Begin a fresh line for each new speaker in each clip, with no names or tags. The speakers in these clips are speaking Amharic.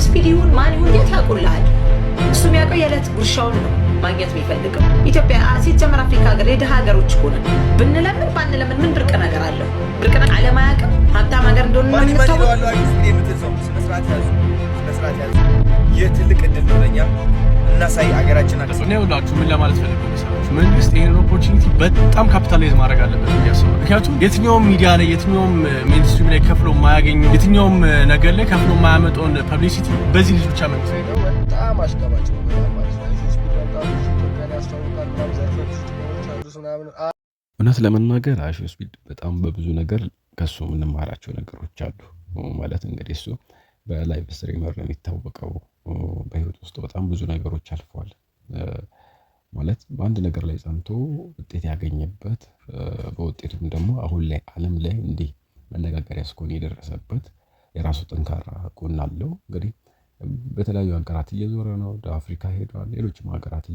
ስፒድ ይሁን ማን ይሁን ያታቁልሃል እሱ የሚያውቀው የዕለት ጉርሻውን ነው ማግኘት የሚፈልገው ኢትዮጵያ ሲጀመር አፍሪካ ሀገር የደሃ ሀገሮች ሆነ ብንለምን ባንለምን ምን ብርቅ ነገር አለው ብርቅ ነገር አለማያውቅም ሀብታም ሀገር እንደሆነ ነው
የምታውቀው ስነስርዓት ያዙ የትልቅ እድል ነው ለኛ እናሳይ ሀገራችን አለ ነው ሁላችሁ ምን ለማለት ፈልገው መሰላችሁ መንግስት ይሄን ኦፖርቹኒቲ በጣም ካፒታላይዝ ማድረግ አለበት ያስባል ምክንያቱም የትኛውም ሚዲያ ላይ የትኛውም ሜንስትሪም ላይ ከፍሎ ማያገኘው የትኛውም ነገር ላይ ከፍሎ ማያመጣውን ፐብሊሲቲ በዚህ ልጅ ብቻ መንግስት ነው
በጣም አሽቀባጭ ነው ማለት ነው ኢትዮጵያን ያስተዋውቃል ዘርፈት ችግሮች ምናምን
እውነት ለመናገር አይሾ ስፒድ በጣም በብዙ ነገር ከሱ የምንማራቸው ነገሮች አሉ ማለት እንግዲህ እሱ በላይቭ ስትሪመር ነው የሚታወቀው በህይወት ውስጥ በጣም ብዙ ነገሮች አልፈዋል ማለት በአንድ ነገር ላይ ጸንቶ ውጤት ያገኘበት በውጤቱም ደግሞ አሁን ላይ ዓለም ላይ እንዲህ መነጋገሪያ እስከሆነ የደረሰበት የራሱ ጠንካራ ጎን አለው እንግዲህ በተለያዩ ሀገራት እየዞረ ነው ወደ አፍሪካ ሄዷል ሌሎችም ሀገራት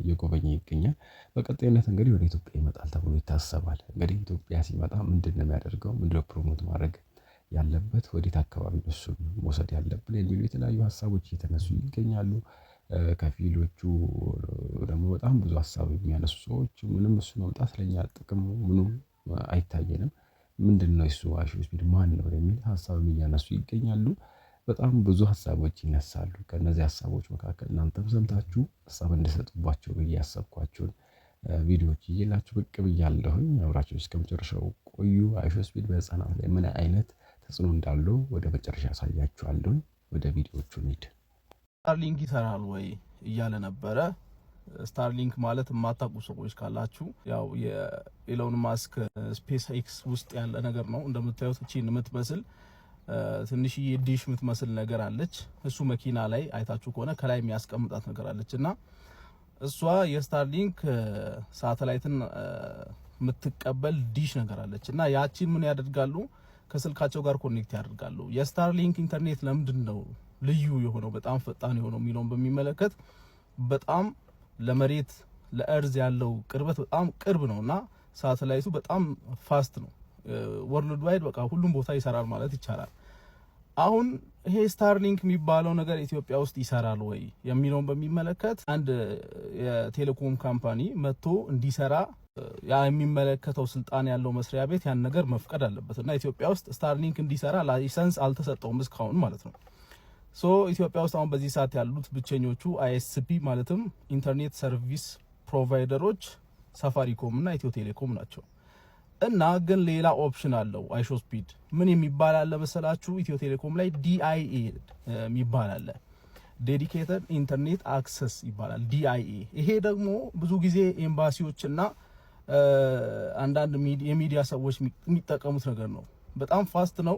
እየጎበኘ ይገኛል በቀጣይነት እንግዲህ ወደ ኢትዮጵያ ይመጣል ተብሎ ይታሰባል እንግዲህ ኢትዮጵያ ሲመጣ ምንድነው የሚያደርገው ምንድነው ፕሮሞት ማድረግ ያለበት ወዴት አካባቢ ነው እሱ መውሰድ ያለብን የሚሉ የተለያዩ ሐሳቦች እየተነሱ ይገኛሉ ከፊሎቹ ደግሞ በጣም ብዙ ሐሳብ የሚያነሱ ሰዎች ምንም እሱ መምጣት ለኛ ጥቅም ምንም አይታየንም ምንድነው እሱ አይሾ ስፒድ ማን ነው የሚል ሐሳብ እያነሱ ይገኛሉ በጣም ብዙ ሐሳቦች ይነሳሉ ከነዚህ ሐሳቦች መካከል እናንተም ሰምታችሁ ሐሳብ እንድሰጡባቸው በያሰብኳችሁ ቪዲዮዎች ይላችሁ ብቅ ብያለሁኝ አብራችሁ እስከመጨረሻው ቆዩ አይሾ ስፒድ በህፃናት ላይ ምን አይነት ተጽዕኖ እንዳለው ወደ መጨረሻ ያሳያችኋለሁ ወደ ቪዲዮዎቹ እንሂድ
ስታርሊንክ ይሰራል ወይ እያለ ነበረ ስታርሊንክ ማለት የማታውቁ ሰዎች ካላችሁ ያው የኤሎን ማስክ ስፔስ ኤክስ ውስጥ ያለ ነገር ነው እንደምታዩት እቺን የምትመስል ትንሽዬ ዲሽ የምትመስል ነገር አለች እሱ መኪና ላይ አይታችሁ ከሆነ ከላይ የሚያስቀምጣት ነገር አለችና እሷ የስታርሊንክ ሳተላይትን የምትቀበል ዲሽ ነገር አለችና ያቺን ምን ያደርጋሉ ከስልካቸው ጋር ኮኔክት ያደርጋሉ የስታርሊንክ ኢንተርኔት ለምንድነው ልዩ የሆነው በጣም ፈጣን የሆነው የሚለውን በሚመለከት በጣም ለመሬት ለእርዝ ያለው ቅርበት በጣም ቅርብ ነውና ሳተላይቱ በጣም ፋስት ነው ወርልድ ዋይድ በቃ ሁሉም ቦታ ይሰራል ማለት ይቻላል አሁን ይሄ ስታርሊንክ የሚባለው ነገር ኢትዮጵያ ውስጥ ይሰራል ወይ የሚለውን በሚመለከት አንድ የቴሌኮም ካምፓኒ መጥቶ እንዲሰራ ያ የሚመለከተው ስልጣን ያለው መስሪያ ቤት ያን ነገር መፍቀድ አለበት እና ኢትዮጵያ ውስጥ ስታርሊንክ እንዲሰራ ላይሰንስ አልተሰጠውም እስካሁን ማለት ነው ሶ ኢትዮጵያ ውስጥ አሁን በዚህ ሰዓት ያሉት ብቸኞቹ አይኤስፒ ማለትም ኢንተርኔት ሰርቪስ ፕሮቫይደሮች ሳፋሪኮም እና ኢትዮ ቴሌኮም ናቸው እና ግን ሌላ ኦፕሽን አለው አይሾ ስፒድ ምን የሚባል አለ መሰላችሁ ኢትዮ ቴሌኮም ላይ ዲአይኤ የሚባል አለ ዴዲኬትድ ኢንተርኔት አክሰስ ይባላል ዲአይኤ ይሄ ደግሞ ብዙ ጊዜ ኤምባሲዎችና አንዳንድ የሚዲያ ሰዎች የሚጠቀሙት ነገር ነው በጣም ፋስት ነው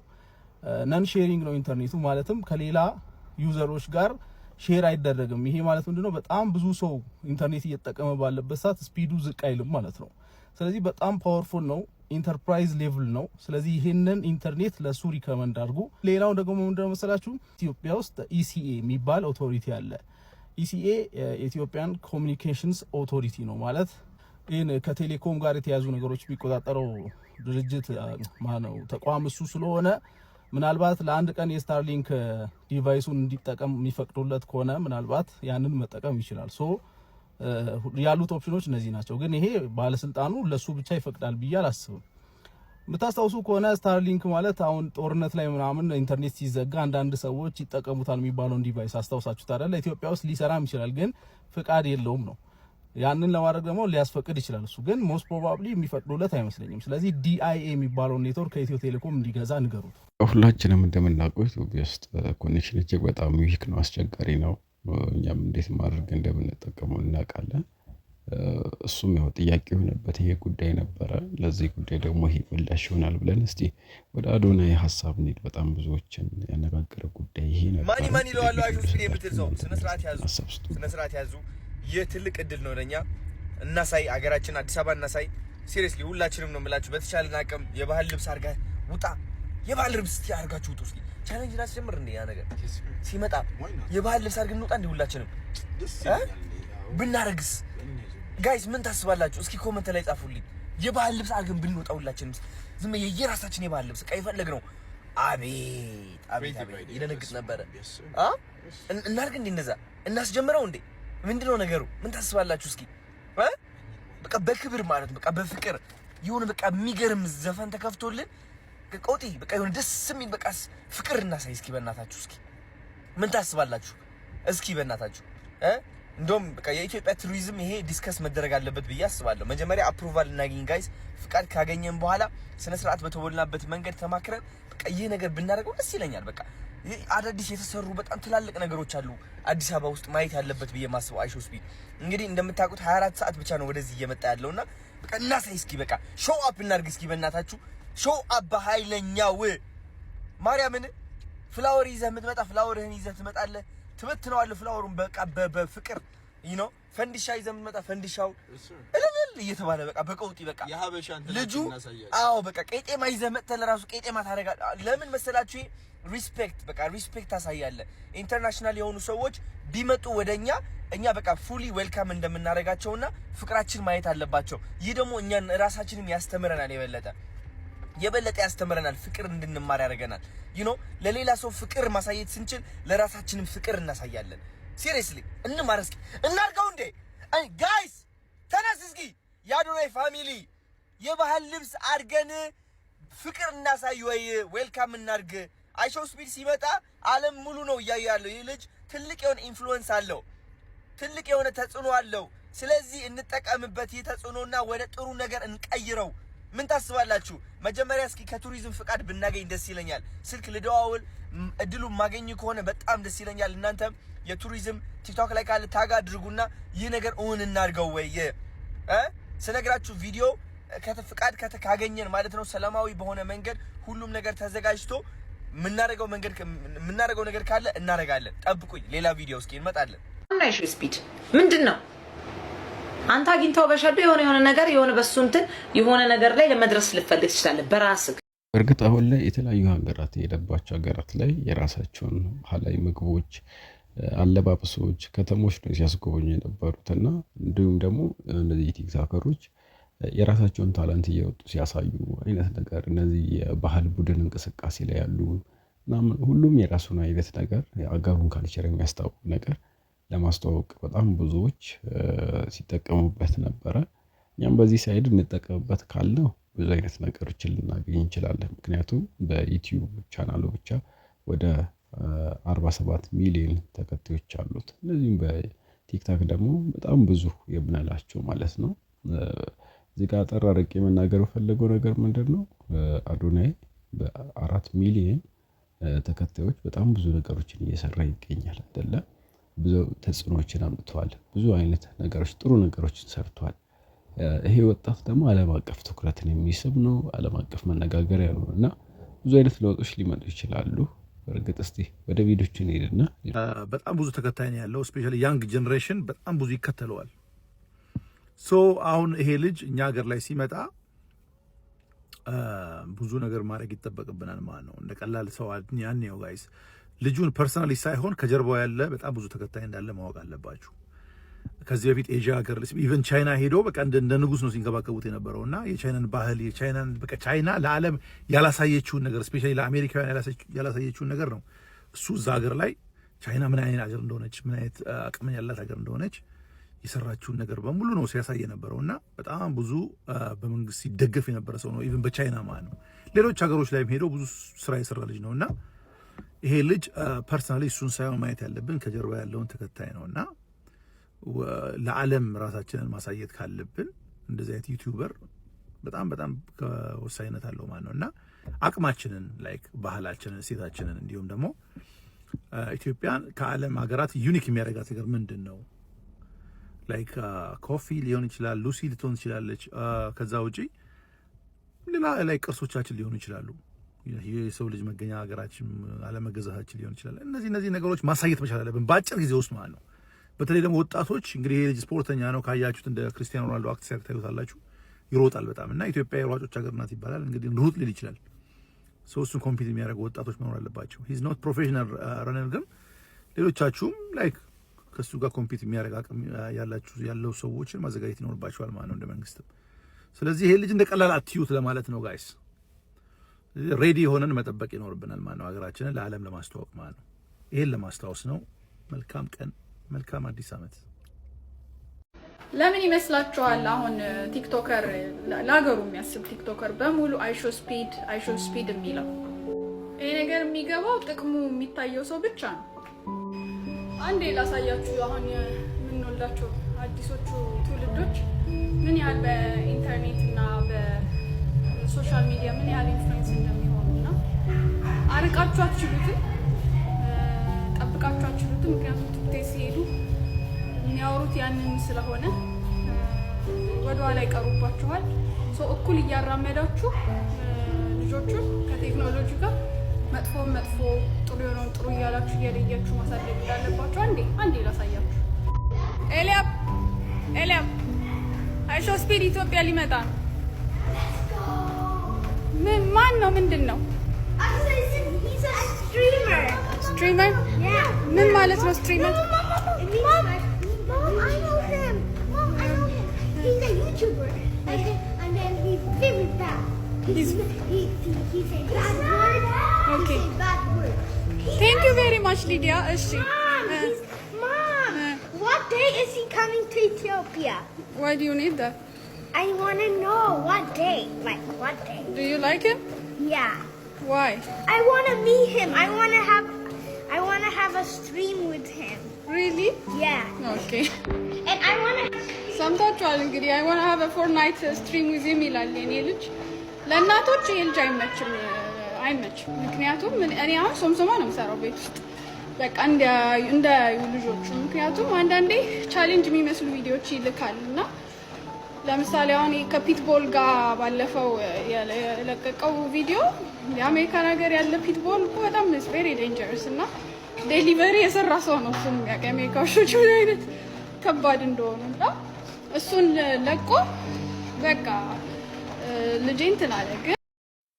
ነን ሼሪንግ ነው ኢንተርኔቱ ማለትም ከሌላ ዩዘሮች ጋር ሼር አይደረግም ይሄ ማለት ምንድነው በጣም ብዙ ሰው ኢንተርኔት እየተጠቀመ ባለበት ሰዓት ስፒዱ ዝቅ አይልም ማለት ነው ስለዚህ በጣም ፓወርፉል ነው ኢንተርፕራይዝ ሌቭል ነው ስለዚህ ይሄንን ኢንተርኔት ለሱ ሪከመንድ አድርጉ ሌላው ደግሞ ምንድነው መሰላችሁ ኢትዮጵያ ውስጥ ኢሲኤ የሚባል ኦቶሪቲ አለ ኢሲኤ ኢትዮጵያን ኮሚኒኬሽንስ ኦቶሪቲ ነው ማለት ይሄን ከቴሌኮም ጋር የተያዙ ነገሮች ቢቆጣጠረው ድርጅት ማነው ተቋም እሱ ስለሆነ ምናልባት ለአንድ ቀን የስታርሊንክ ዲቫይሱን እንዲጠቀም የሚፈቅዱለት ከሆነ ምናልባት ያንን መጠቀም ይችላል ሶ ያሉት ኦፕሽኖች እነዚህ ናቸው ግን ይሄ ባለስልጣኑ ለሱ ብቻ ይፈቅዳል ብዬ አላስብም ምታስተውሱ ከሆነ ስታርሊንክ ማለት አሁን ጦርነት ላይ ምናምን ኢንተርኔት ሲዘጋ አንዳንድ ሰዎች ይጠቀሙታል የሚባለው ዲቫይስ አስተውሳችሁት አይደል ኢትዮጵያ ውስጥ ሊሰራም ይችላል ግን ፍቃድ የለውም ነው ያንን ለማድረግ ደግሞ ሊያስፈቅድ ይችላል እሱ ግን ሞስት ፕሮባብሊ የሚፈቅዱለት አይመስለኝም ስለዚህ ዲአይኤ የሚባለው ኔትወርክ ከኢትዮ ቴሌኮም እንዲገዛ ንገሩት
ሁላችንም እንደምናውቀው ኢትዮጵያ ውስጥ ኮኔክሽን እጅግ በጣም ዊክ ነው አስቸጋሪ ነው እኛም እንዴት ማድረግ እንደምንጠቀመው እናውቃለን እሱም ያው ጥያቄ ሆነበት ይሄ ጉዳይ ነበረ ለዚህ ጉዳይ ደግሞ ይሄ ምላሽ ይሆናል ብለን እስቲ ወደ አዶናይ ሐሳብ እንሂድ በጣም ብዙዎችን ያነጋገረ ጉዳይ ይሄ ነበር
ማን ይለዋል አይሾ ስፒድ የምትልዘው ስነ ስርዓት ያዙ የትልቅ እድል ነው ለኛ እናሳይ አገራችን አዲስ አበባ እናሳይ ሲሪየስሊ ሁላችንም ነው የምላችሁ በተቻለን አቅም የባህል ልብስ አርጋ ውጣ የባህል ልብስ ያርጋችሁ ውጡ እስኪ ቻሌንጅ ላስጀምር እንዴ ያ ነገር ሲመጣ የባህል ልብስ አርገን እንውጣ እንዴ ሁላችንም ብናረግስ ጋይስ ምን ታስባላችሁ እስኪ ኮሜንት ላይ ጻፉልኝ የባህል ልብስ አርገን ብንወጣ ሁላችንም ዝም የየራሳችን የባህል ልብስ ቀይ ፈለግ ነው አቤት ይደነግጥ ነበር እናርግ እንዴ እንደዛ እናስጀምረው እንዴ ምንድነው ነገሩ ምን ታስባላችሁ እስኪ በቃ በክብር ማለት በቃ በፍቅር ይሁን በቃ የሚገርም ዘፈን ተከፍቶልን ቆጢ በቃ ይሁን ደስ የሚል በቃ ፍቅር እናሳይ እስኪ በእናታችሁ እስኪ ምን ታስባላችሁ እስኪ በእናታችሁ እንደውም በቃ የኢትዮጵያ ቱሪዝም ይሄ ዲስከስ መደረግ አለበት ብዬ አስባለሁ መጀመሪያ አፕሩቫል እናገኝ ጋይስ ፍቃድ ካገኘን በኋላ ስነ ስርዓት በተወልናበት መንገድ ተማክረን በቃ ይሄ ነገር ብናደርገው ደስ ይለኛል በቃ አዳዲስ የተሰሩ በጣም ትላልቅ ነገሮች አሉ አዲስ አበባ ውስጥ ማየት ያለበት ብዬ ማስበው አይሾ ስፒድ እንግዲህ እንደምታውቁት 24 ሰዓት ብቻ ነው ወደዚህ እየመጣ ያለውና በቃ እናሳይ እስኪ በቃ ሾው አፕ እናርግ እስኪ በእናታችሁ ሾው አፕ በኃይለኛው ማርያምን ፍላወር ይዘህ የምትመጣ ፍላወርህን ይዘህ ትመጣለህ ትበትነዋለህ ፍላወሩን በቃ በፍቅር you know ፈንዲሻ ይዘህ የምትመጣ ፈንዲሻው እልል እየተባለ በቃ በቀውጢ በቃ
የሀበሻን
ልጁ አዎ በቃ ቄጤማ ይዘህ መጥተህ ለራሱ ቄጤማ ታደርጋለህ ለምን መሰላችሁ ሪስፔክት በቃ ሪስፔክት ታሳያለ ኢንተርናሽናል የሆኑ ሰዎች ቢመጡ ወደኛ እኛ በቃ ፉሊ ዌልካም እንደምናረጋቸውና ፍቅራችን ማየት አለባቸው ይህ ደግሞ እኛን ራሳችንን ያስተምረናል የበለጠ ያስተምረናል ፍቅር እንድንማር ያደርገናል you know ለሌላ ሰው ፍቅር ማሳየት ስንችል ለራሳችንም ፍቅር እናሳያለን ሲሪየስሊ እንማር እስኪ እናርጋው እንዴ ጋይስ ተነስ እስኪ ያዶናይ ፋሚሊ የባህል ልብስ አድርገን ፍቅር እናሳይ ወይ ዌልካም እናርግ አይሾ ስፒድ ሲመጣ ዓለም ሙሉ ነው ያያለው ይህ ልጅ ትልቅ የሆነ ኢንፍሉዌንስ አለው ትልቅ የሆነ ተጽዕኖ አለው ስለዚህ እንጠቀምበት ይተጽዕኖና ወደ ጥሩ ነገር እንቀይረው ምን ታስባላችሁ መጀመሪያ እስኪ ከቱሪዝም ፍቃድ ብናገኝ ደስ ይለኛል ስልክ ልደዋውል እድሉ ማገኝ ከሆነ በጣም ደስ ይለኛል እናንተም የቱሪዝም ቲክቶክ ላይ ካለ ታግ አድርጉና ይህ ነገር ኦን እናርገው ወይ ስለግራችሁ ቪዲዮ ከተፍቃድ ካገኘን ማለት ነው ሰላማዊ በሆነ መንገድ ሁሉም ነገር ተዘጋጅቶ ምናረገው ነገር ካለ እናረጋለን ጠብቁኝ ሌላ ቪዲዮ እስኪ እንመጣለን
አይሾ ስፒድ ምንድነው አንተ አግኝተው በሸዶ የሆነ ነገር የሆነ በሱንትን የሆነ ነገር ላይ ለመድረስ ልፈልግ ይችላል በራስህ
እርግጥ አሁን ላይ የተለያዩ ሀገራት የሄደባቸው ሀገራት ላይ የራሳቸውን ባህላዊ ምግቦች አለባበሶች ከተሞች ነው ሲያስጎበኙ የነበሩትና እንዲሁም ደግሞ እነዚህ ቲክቶከሮች የራሳቸውን ታላንት እያወጡ ሲያሳዩ አይነት ነገር እነዚህ የባህል ቡድን እንቅስቃሴ ላይ ያሉ ሁሉም የራሱን አይነት ነገር የአገሩን ካልቸር የሚያስታውቅ ነገር ለማስተዋወቅ በጣም ብዙዎች ሲጠቀሙበት ነበረ እኛም በዚህ ሳይድ እንጠቀምበት ካልነው ብዙ አይነት ነገሮችን ልናገኝ እንችላለን ምክንያቱም በዩቲዩብ ቻናሉ ብቻ ወደ 47 ሚሊዮን ተከታዮች አሉት እነዚህም በቲክቶክ ደግሞ በጣም ብዙ የምንላቸው ማለት ነው እዚህ ጋር አጠራርቄ መናገር ፈልገው ነገር ምንድነው አዶናይ በ4 ሚሊዮን ተከታዮች በጣም ብዙ ነገሮችን እየሰራ ይገኛል አይደለ ብዙ ተጽዕኖዎችን አምጥቷል ብዙ አይነት ነገሮች ጥሩ ነገሮችን ሰርቷል ይሄ ወጣት ደግሞ ዓለም አቀፍ ትኩረትን የሚስብ ነው ዓለም አቀፍ መነጋገሪያ ነውና ብዙ አይነት ለውጦች ሊመጡ ይችላሉ በርግጥ እስቲ ወደ ቪዲዮችን ሄድና
በጣም ብዙ ተከታይ ነው ያለው ስፔሻሊ ያንግ ጀነሬሽን በጣም ብዙ ይከተለዋል ሶ አሁን ይሄ ልጅ እኛ ሀገር ላይ ሲመጣ ብዙ ነገር ማድረግ ይተበቅብናል ማለት ነው እንደቀላል ሰው ያን ነው ጋይስ ልጁን ፐርሰናሊ ሳይሆን ከጀርባው ያለ በጣም ብዙ ተከታይ እንዳለ ማወቅ አለባችሁ ከዚህ በፊት ኤዥያ ሀገር ኢቨን ቻይና ሄዶ በቃ እንደ ንጉስ ነው ሲንከባከቡት የነበረውና የቻይናን ባህል የቻይናን በቃ ቻይና ለዓለም ያላሳየችውን ነገር ስፔሻሊ ለአሜሪካውያን ያላሳየችውን ነገር ነው እሱ እዛ ሀገር ላይ ቻይና ምን አይነት ሀገር እንደሆነች ምን አይነት አቅም ያላት ሀገር እንደሆነች የሰራችውን ነገር በሙሉ ነው ሲያሳይ የነበረውና በጣም ብዙ በመንግስት ሲደገፍ የነበረ ሰው ነው ኢቨን በቻይና ማለት ነው ሌሎች ሀገሮች ላይም ሄዶ ብዙ ስራ የሰራ ልጅ ነውና ይሄ ልጅ ፐርሰናሊ እሱን ሳይሆን ማየት ያለብን ከጀርባ ያለውን ተከታይ ነውና ለዓለም ራሳችንን ማሳየት ካለብን እንደዚህ አይነት ዩቲዩበር በጣም ወሳኝነት አለው ማለት ነውና አቅማችንን ላይክ ባህላችንን እሴታችንን እንዲሁም ደግሞ ኢትዮጵያን ከዓለም ሀገራት ዩኒክ የሚያደርጋት ነገር ምንድነው ላይክ ኮፊ ሊሆን ይችላል ሉሲ ልትሆን ትችላለች ከዛ ውጪ ሌላ ላይ ቅርሶቻችን ሊሆኑ ይችላሉ የሰው ልጅ መገኛ ሀገራችን አለመገዛታችን ሊሆን ይችላል እነዚህ ነገሮች ማሳየት መቻል አለብን በአጭር ጊዜ ውስጥ ማለት ነው በተለይ ደግሞ ወጣቶች እንግዲህ ይሄ ልጅ ስፖርተኛ ነው ካያችሁት እንደ ክርስቲያኖ ሮናልዶ አክት ሲያደርጉታላችሁ ይሮጣል በጣም እና ኢትዮጵያ የሯጮች ሀገር ናት ይባላል እንግዲህ ሩጥ ሊል ይችላል ሶስቱን ኮምፒት የሚያደርጉ ወጣቶች መኖር አለባቸው ሂዝ ኖት ፕሮፌሽናል ረነር ግን ሌሎቻችሁም ላይክ ከሱ ጋር ኮምፒት የሚያደርግ አቅም ያለው ሰዎችን ማዘጋጀት ይኖርባቸዋል ማለት ነው እንደ መንግስት ስለዚህ ይሄ ልጅ እንደቀላል አትዩት ለማለት ነው ጋይስ
ሬዲ ሆነን መጠበቅ ይኖርብናል ማለት ነው ሀገራችንን ለዓለም ለማስተዋወቅ ማለት ነው። ይሄን ለማስታወስ ነው። መልካም ቀን፣ መልካም አዲስ ዓመት።
ለምን ይመስላችኋል አሁን ቲክቶከር ለሀገሩ የሚያስብ ቲክቶከር በሙሉ አይሾ ስፒድ የሚለው? ይሄ ነገር የሚገባው ጥቅሙ የሚታየው ሰው ብቻ ነው። አንዴ ላሳያችሁ። አሁን የምንወልዳቸው አዲሶቹ ትውልዶች ምን ያህል በኢንተርኔት እና በሶሻል ሚዲያ ምን ያህል ኢንፍሉዌንስ እንደሚሆኑ እና አርቃችሁ አትችሉትም፣ ጠብቃችሁ አትችሉትም። ምክንያቱም ቲክቶክ ሲሄዱ የሚያወሩት ያንን ስለሆነ ወደኋላ ይቀሩባችኋል። እኩል እያራመዳችሁ ልጆቹን ከቴክኖሎጂ ጋር መጥፎ ጥሩ የሆነውን ጥሩ እያላችሁ እየለያችሁ ማሳደግ እንዳለባችሁ አንዴ ላሳያችሁ። ኤልያብ አይሾ ስፒድ ኢትዮጵያ ሊመጣ ነው። ማን ነው? ምንድን ነው? ስትሪመር? ምን ማለት ነው ስትሪመር?
Mom, I know him. Mom, I know him. He's a YouTuber. And then he's very bad. He said bad word.
Okay.
He said bad word.
Thank you very much, Lydia.
Mom, what day is he coming to Ethiopia?
Why do you need that?
I want to know what day. Like, what day?
Do you like him?
Yeah.
Why?
I want to meet him. I want to have a stream with him.
Really?
Yeah.
Okay.
And I want to...
ሰምታችኋል እንግዲህ I want to have a Fortnite stream with him ይላል የኔ ልጅ። ለእናቶች ይሄ ልጅ አይመችም። ምክንያቱም እኔ አሁን ሶምሶማ ነው የምሰራው ቤት ውስጥ በቃ እንደ ልጆቹ። ምክንያቱም አንዳንዴ ቻሌንጅ የሚመስሉ ቪዲዮዎች ይልካል እና ለምሳሌ አሁን ከፒትቦል ጋር ባለፈው የለቀቀው ቪዲዮ የአሜሪካን ሀገር ያለ ፒትቦል በጣም ቬሪ ዴንጀረስ እና ዴሊቨሪ የሰራ ሰው ነው እሱን የአሜሪካ ውሾች ምን አይነት ከባድ እንደሆኑ እና እሱን ለቆ በቃ ልጄ እንትን አለ። ግን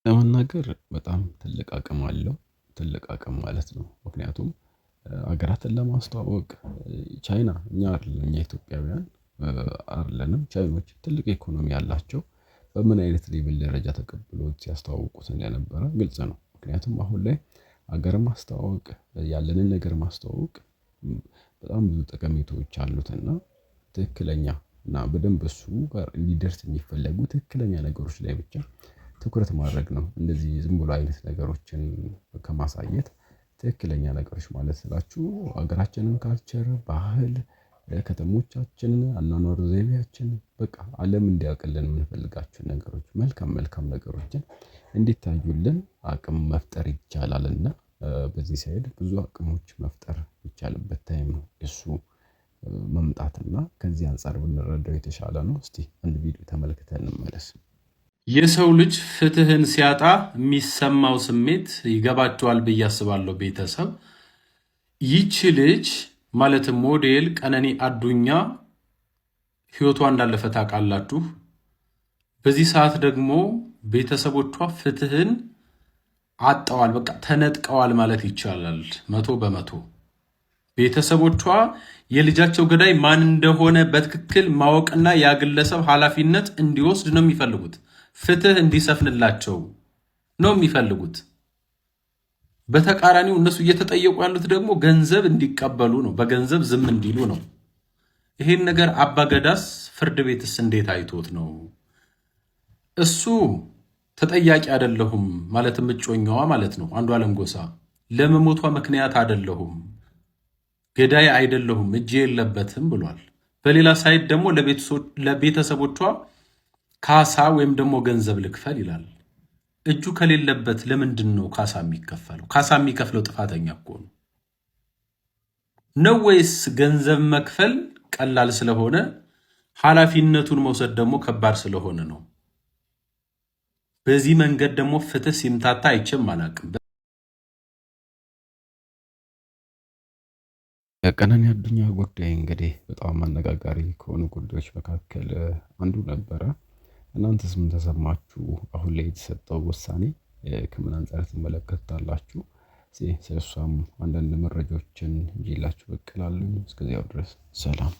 ለመናገር በጣም ትልቅ አቅም አለው። ትልቅ አቅም ማለት ነው። ምክንያቱም አገራትን ለማስተዋወቅ ቻይና እኛ ኢትዮጵያውያን አይደለንም። ቻይኖች ትልቅ ኢኮኖሚ ያላቸው በምን አይነት ሌቭል ደረጃ ተቀብሎት ሲያስተዋውቁት እንደነበረ ግልጽ ነው። ምክንያቱም አሁን ላይ አገር ማስተዋወቅ ያለንን ነገር ማስተዋወቅ በጣም ብዙ ጠቀሜታዎች አሉትና ትክክለኛ እና በደንብ እሱ ጋር እንዲደርስ የሚፈልጉ ትክክለኛ ነገሮች ላይ ብቻ ትኩረት ማድረግ ነው። እንደዚህ ዝም ብሎ አይነት ነገሮችን ከማሳየት ትክክለኛ ነገሮች ማለት ስላችሁ አገራችንን ካልቸር፣ ባህል፣ ከተሞቻችንን፣ አኗኗር ዘይቤያችን በቃ ዓለም እንዲያውቅልን የምንፈልጋቸው ነገሮች መልካም ነገሮችን እንዲታዩልን አቅም መፍጠር ይቻላልና በዚህ ሳይድ ብዙ አቅሞች መፍጠር ይቻልበት ታይም ነው እሱ መምጣትና ከዚህ አንፃር ብንረዳው የተሻለ ነው። እስቲ አንድ ቪዲዮ ተመልክተን እንመለስ።
የሰው ልጅ ፍትህን ሲያጣ የሚሰማው ስሜት ይገባቸዋል ብዬ አስባለሁ። ቤተሰብ ይቺ ልጅ ማለትም ሞዴል ቀነኒ አዱኛ ህይወቷ እንዳለፈ ታውቃላችሁ። በዚህ ሰዓት ደግሞ ቤተሰቦቿ ፍትህን አጣዋል፣ በቃ ተነጥቀዋል ማለት ይቻላል። 100% ቤተሰቦቿ የልጃቸው ገዳይ ማን እንደሆነ በትክክል ማወቅና ያ ግለሰብ ኃላፊነት እንዲወስድ ነው የሚፈልጉት። ፍትህ እንዲሰፍንላቸው ነው የሚፈልጉት። በተቃራኒው እነሱ እየተጠየቁ ያሉት ደግሞ ገንዘብ እንዲቀበሉ ነው፣ በገንዘብ ዝም እንዲሉ ነው። ይሄን ነገር አባገዳስ ፍርድ ቤትስ እንዴት አይቶት ነው? እሱ ተጠያቂ አይደለሁም ማለትም እጮኛዋ ማለት ነው አንዷለም ጎሳ ለመሞቷ ምክንያት አይደለሁም፣ ገዳይ አይደለሁም፣ እጄ የለበትም ብሏል። በሌላ ሳይድ ደግሞ ለቤተሰቦቿ ካሳ ወይም ደግሞ ገንዘብ ልክፈል ይላል። እጁ ከሌለበት ለምንድን ነው ካሳ የሚከፈለው? ካሳ የሚከፍለው ጥፋተኛ እኮ ነው ወይስ ገንዘብ መክፈል ቀላል ስለሆነ ኃላፊነቱን መውሰድ ደግሞ ከባድ ስለሆነ ነው? በዚህ መንገድ ደግሞ ፍትህ ሲምታታ አይቼም አላቅም።
የቀነኒ አዱኛ ጉዳይ እንግዲህ በጣም አነጋጋሪ ከሆኑ ጉዳዮች መካከል አንዱ ነበረ። እናንተስ ምን ተሰማችሁ? አሁን ላይ የተሰጠው ውሳኔ ከምን አንፃር ትመለከታላችሁ? ስለሷም አንዳንድ መረጃዎችን ይዤላችሁ ብቅ እላለሁ። እስከዚያው ድረስ ሰላም።